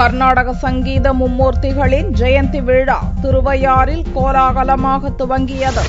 கர்நாடக சங்கீத மும்மூர்த்திகளின் ஜெயந்தி விழா திருவையாறில் கோலாகலமாக துவங்கியது.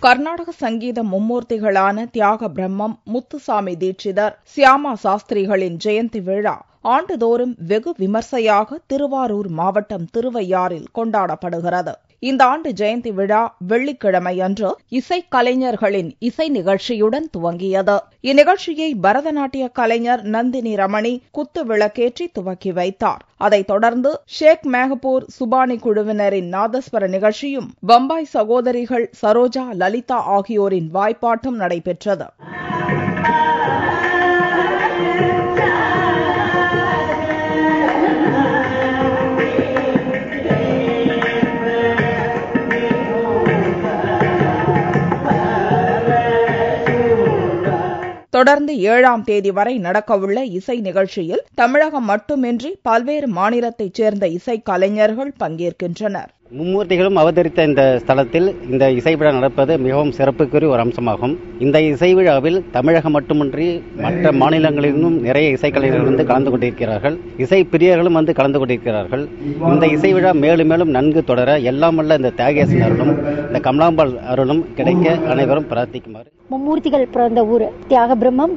கர்நாடக சங்கீத மும்மூர்த்திகளான தியாக பிரம்மம், முத்துசாமி தீட்சிதர், சியாமா சாஸ்திரிகளின் ஜெயந்தி விழா ஆண்டுதோறும் வெகு விமர்சையாக திருவாரூர் மாவட்டம் திருவையாறில் கொண்டாடப்படுகிறது. இந்த ஆண்டு ஜெயந்தி விழா வெள்ளிக்கிழமையன்று இசைக்கலைஞர்களின் இசை நிகழ்ச்சியுடன் துவங்கியது. இந்நிகழ்ச்சியை பரதநாட்டிய கலைஞர் நந்தினி ரமணி குத்து விளக்கேற்றி துவக்கி வைத்தார். அதைத் தொடர்ந்து ஷேக் மெஹபூர் சுபானி குழுவினரின் நாதஸ்வர நிகழ்ச்சியும் பம்பாய் சகோதரிகள் சரோஜா, லலிதா ஆகியோரின் வாய்ப்பாட்டும் நடைபெற்றது. தொடர்ந்து 7ஆம் தேதி வரை நடக்கவுள்ள இசை நிகழ்ச்சியில் தமிழகம் மட்டுமின்றி பல்வேறு மாநிலத்தைச் சேர்ந்த இசைக்கலைஞர்கள் பங்கேற்கின்றனர். மும்மூர்த்திகளும் அவதரித்த இந்த ஸ்தலத்தில் இந்த இசை விழா நடப்பது மிகவும் சிறப்புக்குரிய ஒரு அம்சமாகும். இந்த இசை விழாவில் தமிழகம் மட்டுமின்றி மற்ற மாநிலங்களிலும் நிறைய இசைக்கலைஞர்கள் கலந்து கொண்டிருக்கிறார்கள். இசை பிரியர்களும் கலந்து கொண்டிருக்கிறார்கள். இந்த இசை விழா மேலும் மேலும் நன்கு தொடர எல்லாம் வல்ல இந்த தியாகேசன் அருளும் இந்த கமலாம்பாள் அருளும் கிடைக்க அனைவரும் பிரார்த்திக்குமாறு. மும்மூர்த்திகள் பிறந்த ஊர் தியாக பிரம்மம்,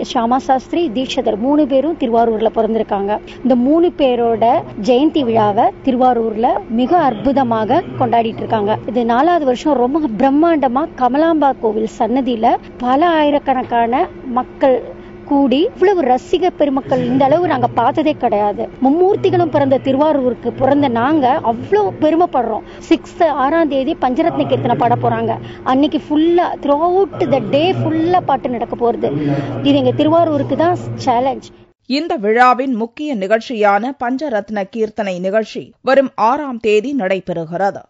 சியாமா சாஸ்திரி, தீட்சிதர் 3 பேரும் திருவாரூர்ல பிறந்திருக்காங்க. இந்த 3 பேரோட ஜெயந்தி விழாவை திருவாரூர்ல மிக அற்புதமாக கொண்டாடிட்டு இருக்காங்க. இது 4வது வருஷம் ரொம்ப பிரம்மாண்டமா கமலாம்பா கோவில் சன்னதியில பல ஆயிரக்கணக்கான மக்கள் கூடி இவ்வளவு ரசிக பெருமக்கள் இந்த அளவு நாங்க பார்த்ததே கிடையாது. மும்மூர்த்திகளும் பிறந்த திருவாரூருக்கு பிறந்த நாங்க அவ்வளவு பெருமைப்படுறோம். 6ஆம் தேதி பஞ்சரத்ன கீர்த்தனை பாட போறாங்க. அன்னைக்கு ஃபுல்லா த்ரூ அவுட் த டே ஃபுல்லா பாட்டு நடக்க போறது. இது எங்க திருவாரூருக்கு தான் சேலஞ்ச். இந்த விழாவின் முக்கிய நிகழ்ச்சியான பஞ்சரத்ன கீர்த்தனை நிகழ்ச்சி வரும் 6ஆம் தேதி நடைபெறுகிறது.